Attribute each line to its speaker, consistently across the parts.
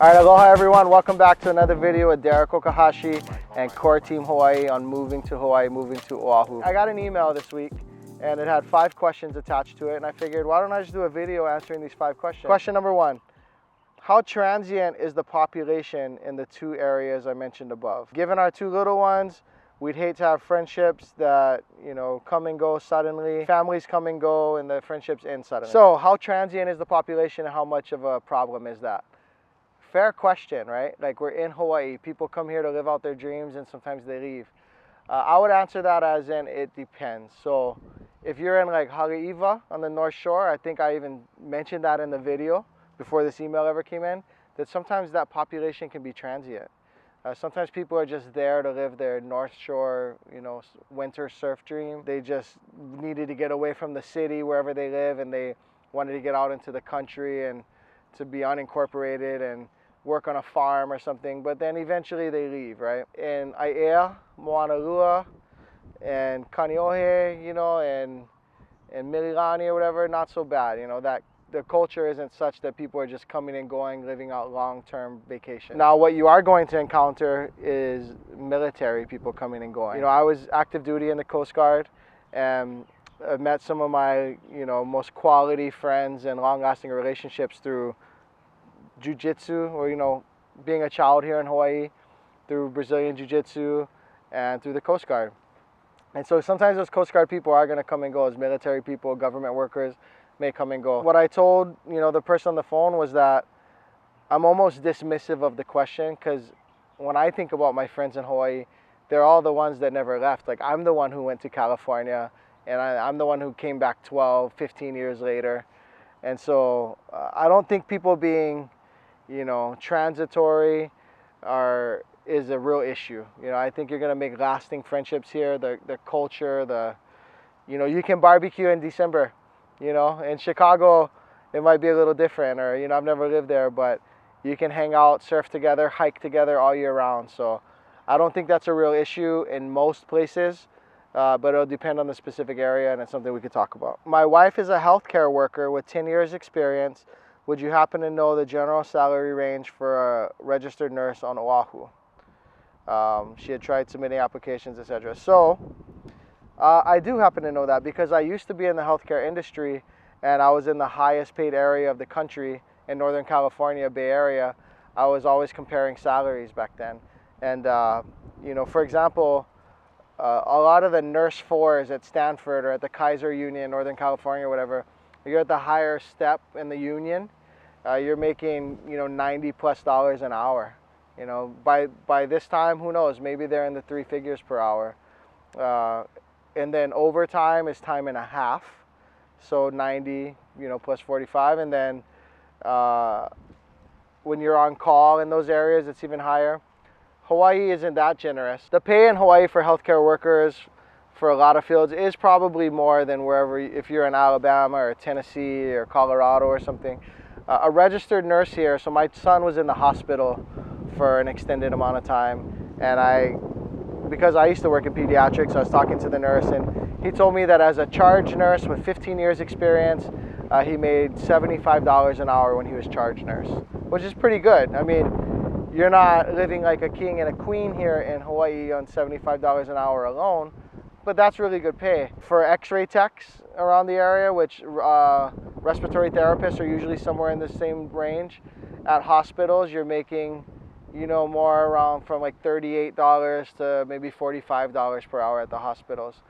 Speaker 1: Alright, aloha everyone. Welcome back to another video with Derek Okahashi and Core Team Hawaii on moving to Hawaii, moving to Oahu. I got an email this week and it had 5 questions attached to it, and I figured, why don't I just do a video answering these 5 questions. Question number 1. How transient is the population in the 2 areas I mentioned above? Given our 2 little ones, we'd hate to have friendships that, come and go suddenly. Families come and go and the friendships end suddenly. So how transient is the population and how much of a problem is that? Fair question, right? Like, we're in Hawaii. People come here to live out their dreams and sometimes they leave. I would answer that as in it depends. So if you're in like Haleiwa on the North Shore, I think I even mentioned that in the video before this email ever came in, that sometimes that population can be transient. Sometimes people are just there to live their North Shore, winter surf dream. They just needed to get away from the city wherever they live, and they wanted to get out into the country and to be unincorporated and work on a farm or something, but then eventually they leave, right? In Aiea, Moanalua, and KANEOHE, and MILILANI or whatever, not so bad. That the culture isn't such that people are just coming and going, living out long-term vacation. Now, what you are going to encounter is military people coming and going. I was active duty in the Coast Guard, and I've met some of my, most quality friends and long-lasting relationships through jiu-jitsu, or being a child here in Hawaii, through Brazilian jiu-jitsu, and through the Coast Guard. And so sometimes those Coast Guard people are going to come and go, as military people, government workers may come and go. What I told the person on the phone was that I'm almost dismissive of the question, because when I think about my friends in Hawaii, they're all the ones that never left. Like, I'm the one who went to California, and I'm the one who came back 12, 15 years later. And so I don't think people being transitory is a real issue. I think you're gonna make lasting friendships here. The culture, you can barbecue in December. In Chicago it might be a little different, or I've never lived there, but you can hang out, surf together, hike together all year round. So I don't think that's a real issue in most places, but it'll depend on the specific area, and it's something we could talk about. My wife is a healthcare worker with 10 years experience. Would you happen to know the general salary range for a registered nurse on Oahu? She had tried submitting applications, etc. So I do happen to know that, because I used to be in the healthcare industry, and I was in the highest paid area of the country in Northern California, Bay Area. I was always comparing salaries back then. And, for example, a lot of the nurse 4s at Stanford or at the Kaiser Union, Northern California, or whatever, you're at the higher step in the union. You're making, $90+ an hour. By this time, who knows? Maybe they're in the 3 figures per hour. And then overtime is time and a half. So 90, plus 45. And then when you're on call in those areas, it's even higher. Hawaii isn't that generous. The pay in Hawaii for healthcare workers for a lot of fields is probably more than wherever, if you're in Alabama or Tennessee or Colorado or something. A registered nurse here, so my son was in the hospital for an extended amount of time, and because I used to work in pediatrics, I was talking to the nurse, and he told me that as a charge nurse with 15 years experience, he made $75 an hour when he was charge nurse, which is pretty good. I mean, you're not living like a king and a queen here in Hawaii on $75 an hour alone, but that's really good pay. For x-ray techs around the area, which respiratory therapists are usually somewhere in the same range, at hospitals you're making more around from like $38 to maybe $45 per hour at the hospitals.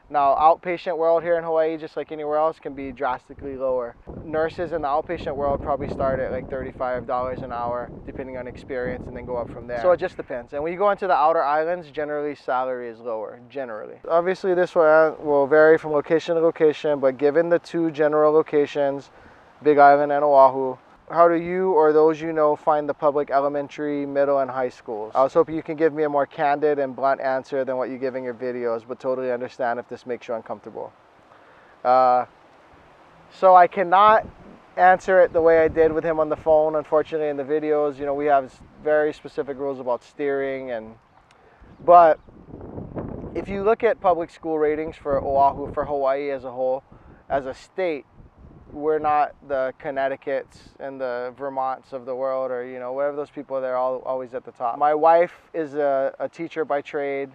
Speaker 1: Now, outpatient world here in Hawaii, just like anywhere else, can be drastically lower. Nurses in the outpatient world probably start at like $35 an hour, depending on experience, and then go up from there. So it just depends. And when you go into the outer islands, generally salary is lower, generally. Obviously this will vary from location to location, but given the 2 general locations, Big Island and Oahu, how do you or those find the public elementary, middle, and high schools? I was hoping you can give me a more candid and blunt answer than what you give in your videos, but totally understand if this makes you uncomfortable. So I cannot answer it the way I did with him on the phone, unfortunately. In the videos, we have very specific rules about steering, but if you look at public school ratings for Oahu, for Hawaii as a whole, as a state, we're not the Connecticut's and the Vermonts of the world, or whatever those people, they're always at the top. My wife is a teacher by trade.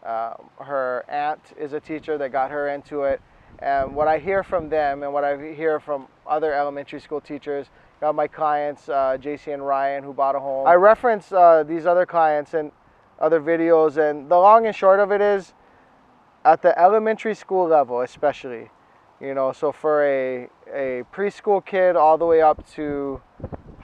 Speaker 1: Her aunt is a teacher that got her into it. And what I hear from them and what I hear from other elementary school teachers, got my clients, JC and Ryan, who bought a home. I reference these other clients and other videos, and the long and short of it is, at the elementary school level especially, so for a preschool kid all the way up to,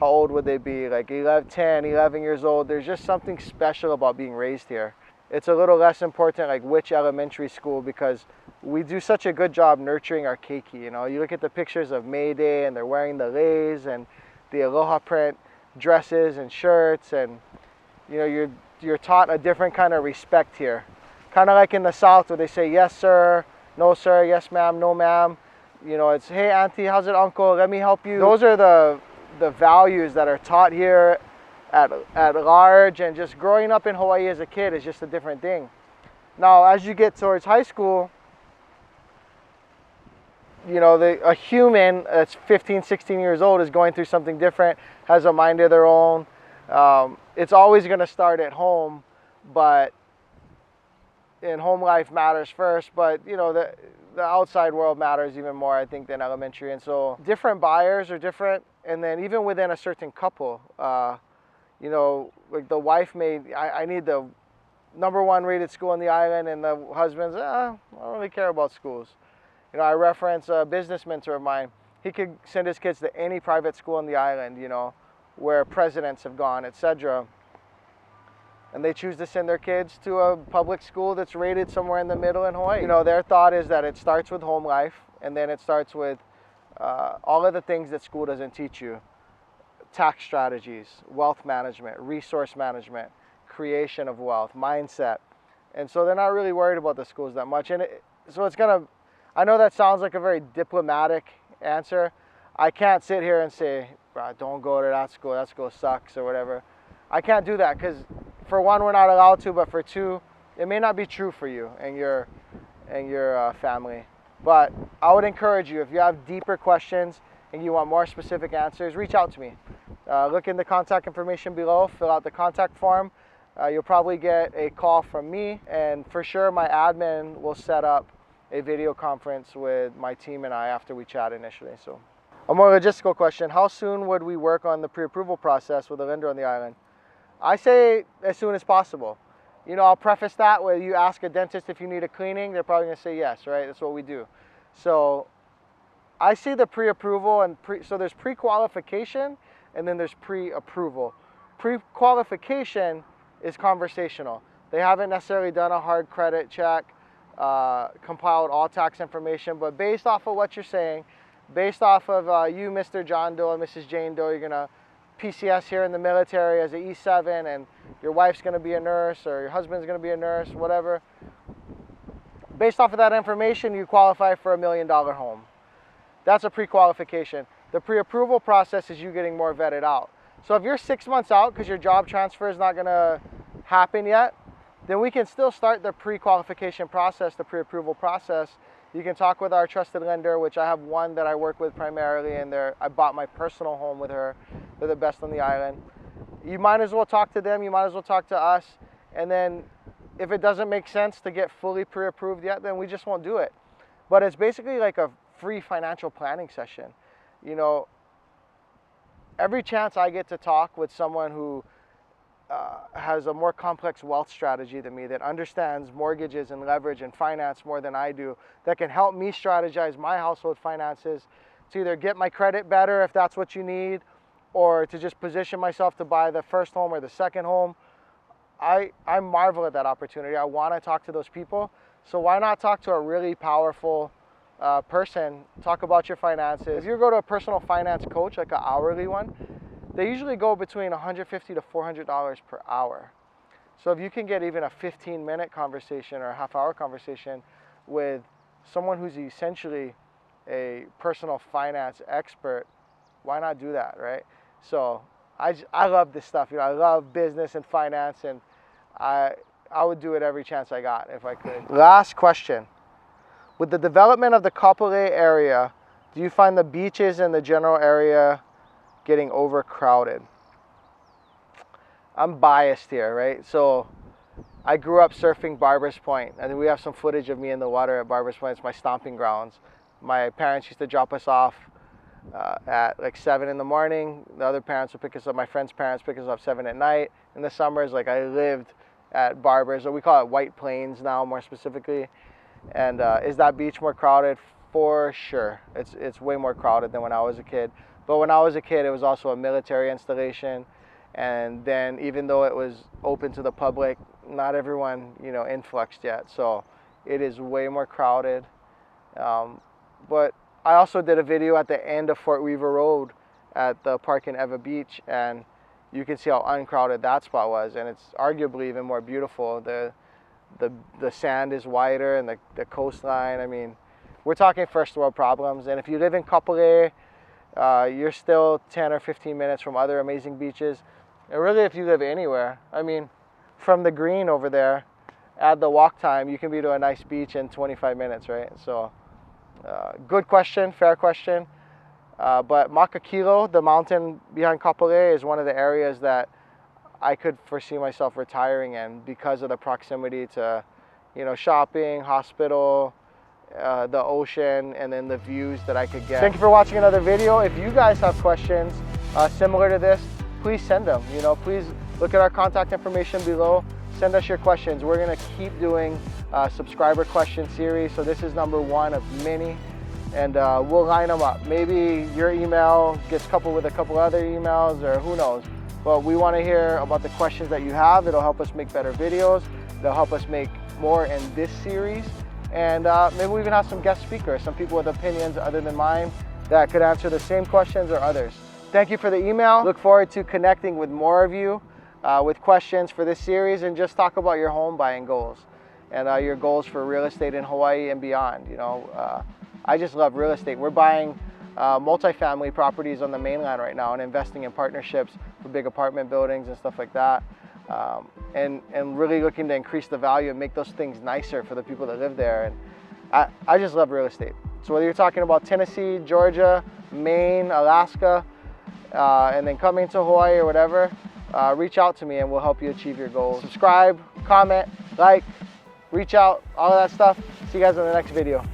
Speaker 1: how old would they be, like 10, 11 years old, there's just something special about being raised here. It's a little less important like which elementary school, because we do such a good job nurturing our keiki. You look at the pictures of May Day and they're wearing the leis and the Aloha print dresses and shirts, and you're taught a different kind of respect here. Kind of like in the South where they say yes sir, no sir, yes ma'am, no ma'am. It's hey auntie, how's it uncle, let me help you. Those are the values that are taught here at large, and just growing up in Hawaii as a kid is just a different thing. Now as you get towards high school, a human that's 15, 16 years old is going through something different, has a mind of their own. It's always going to start at home, but in home life matters first, but the outside world matters even more, I think, than elementary. And so different buyers are different, and then even within a certain couple, like the wife I need the #1 rated school in the island, and the husband's, I don't really care about schools. I reference a business mentor of mine. He could send his kids to any private school in the island, where presidents have gone, etc. And they choose to send their kids to a public school that's rated somewhere in the middle in Hawaii. Their thought is that it starts with home life, and then it starts with all of the things that school doesn't teach you. Tax strategies, wealth management, resource management, creation of wealth, mindset. And so they're not really worried about the schools that much. And I know that sounds like a very diplomatic answer. I can't sit here and say, don't go to that school sucks or whatever. I can't do that, because for one, we're not allowed to, but for two, it may not be true for you and your family. But I would encourage you, if you have deeper questions and you want more specific answers, reach out to me. Look in the contact information below, fill out the contact form. You'll probably get a call from me, and for sure my admin will set up a video conference with my team and I after we chat initially. So, a more logistical question: how soon would we work on the pre-approval process with a lender on the island? I say as soon as possible. I'll preface that with, you ask a dentist if you need a cleaning, they're probably going to say yes, right? That's what we do. So I see the pre-approval and so there's pre-qualification and then there's pre-approval. Pre-qualification is conversational. They haven't necessarily done a hard credit check, compiled all tax information, but based off of what you're saying, based off of you, Mr. John Doe and Mrs. Jane Doe, you're going to PCS here in the military as an E7, and your wife's going to be a nurse, or your husband's going to be a nurse, whatever. Based off of that information, you qualify for $1 million home. That's a pre-qualification. The pre-approval process is you getting more vetted out. So if you're 6 months out because your job transfer is not going to happen yet, then we can still start the pre-qualification process, the pre-approval process. You can talk with our trusted lender, which I have one that I work with primarily, and I bought my personal home with her. They're the best on the island. You might as well talk to them, you might as well talk to us, and then if it doesn't make sense to get fully pre-approved yet, then we just won't do it. But it's basically like a free financial planning session. Every chance I get to talk with someone who has a more complex wealth strategy than me, that understands mortgages and leverage and finance more than I do, that can help me strategize my household finances to either get my credit better if that's what you need, or to just position myself to buy the first home or the second home. I marvel at that opportunity. I want to talk to those people. So why not talk to a really powerful person, talk about your finances. If you go to a personal finance coach, like an hourly one, they usually go between $150 to $400 per hour. So if you can get even a 15-minute conversation or a half-hour conversation with someone who's essentially a personal finance expert, why not do that, right? So I love this stuff. I love business and finance, and I would do it every chance I got if I could. Last question. With the development of the Kapolei area, Do you find the beaches in the general area getting overcrowded? I'm biased here, right? So I grew up surfing Barbers Point, and we have some footage of me in the water at Barbers Point. It's my stomping grounds. My parents used to drop us off at like 7 in the morning. The other parents would pick us up. My friend's parents pick us up 7 at night. In the summers, like I lived at Barbers, or we call it White Plains now, more specifically. And is that beach more crowded? For sure. It's way more crowded than when I was a kid. But when I was a kid, it was also a military installation. And then even though it was open to the public, not everyone, you know, influxed yet. So it is way more crowded. But I also did a video at the end of Fort Weaver Road at the park in To EWA Beach, and you can see how uncrowded that spot was, and it's arguably even more beautiful. The sand is wider and the coastline. I mean, we're talking first world problems. And if you live in Kapolei, you're still 10 or 15 minutes from other amazing beaches. And really, if you live anywhere, I mean, from the green over there, add the walk time, you can be to a nice beach in 25 minutes, right? So good question, fair question. But Makakilo, the mountain behind Kapolei, is one of the areas that I could foresee myself retiring in because of the proximity to, you know, shopping, hospital, the ocean, and then the views that I could get. Thank you for watching another video. If you guys have questions similar to this, please send them. You know, please look at our contact information below. Send us your questions. We're gonna keep doing subscriber question series. So this is number 1 of many, and we'll line them up. Maybe your email gets coupled with a couple other emails, or who knows. But we want to hear about the questions that you have. It'll help us make better videos. It'll help us make more in this series. And maybe we even have some guest speakers, some people with opinions other than mine that could answer the same questions or others. Thank you for the email. Look forward to connecting with more of you with questions for this series, and just talk about your home buying goals and your goals for real estate in Hawaii and beyond. You know, I just love real estate. We're buying multifamily properties on the mainland right now and investing in partnerships for big apartment buildings and stuff like that. And really looking to increase the value and make those things nicer for the people that live there. And I just love real estate. So whether you're talking about Tennessee, Georgia, Maine, Alaska, and then coming to Hawaii or whatever, reach out to me and we'll help you achieve your goals. Subscribe, comment, like, reach out, all of that stuff. See you guys in the next video.